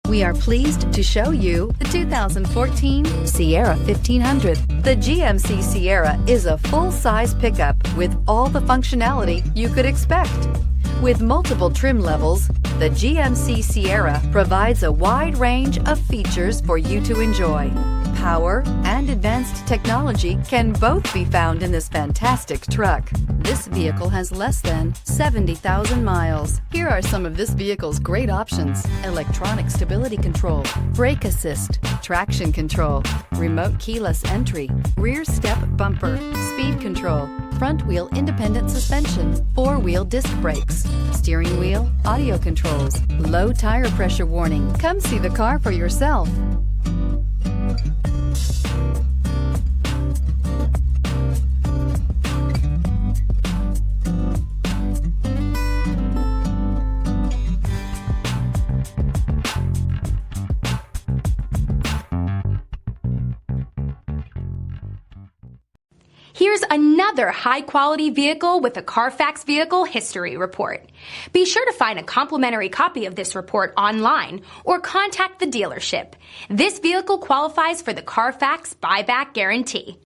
We are pleased to show you the 2014 Sierra 1500. The GMC Sierra is a full-size pickup with all the functionality you could expect. With multiple trim levels, the GMC Sierra provides a wide range of features for you to enjoy. Power and advanced technology can both be found in this fantastic truck. This vehicle has less than 70,000 miles. Here are some of this vehicle's great options: electronic stability control, brake assist, traction control, remote keyless entry, rear step bumper, speed control, front wheel independent suspension, four-wheel disc brakes, steering wheel audio controls, low tire pressure warning. Come see the car for yourself. Here's another high-quality vehicle with a CARFAX Vehicle History Report. Be sure to find a complimentary copy of this report online or contact the dealership. This vehicle qualifies for the CARFAX Buyback Guarantee.